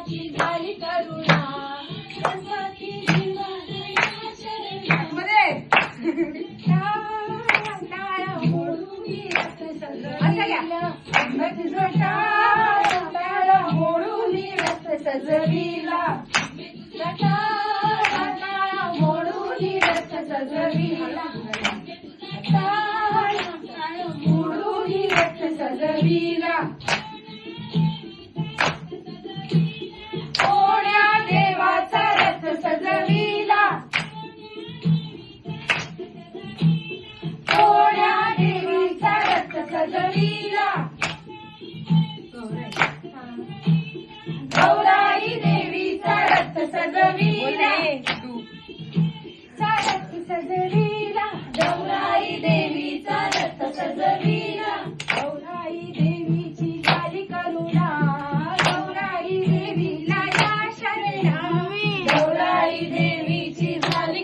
देवाची झाली करुणा गणपती बाप्पा शरणा टाळा मोडून रथ सजविला टाळा मोडून रथ सजविला टाळा मोडून रथ सजविला टाळा मोडून रथ सजविला कोण्या देवाचा रथ सजविला कोण्या देवीचा रथ सजविला गौराई देवीचा रथ सजविला रथ सजविला गौराई देवीचा रथ सजविला गौराई देवीची झाली करुणा गौराई देवीला या शरणा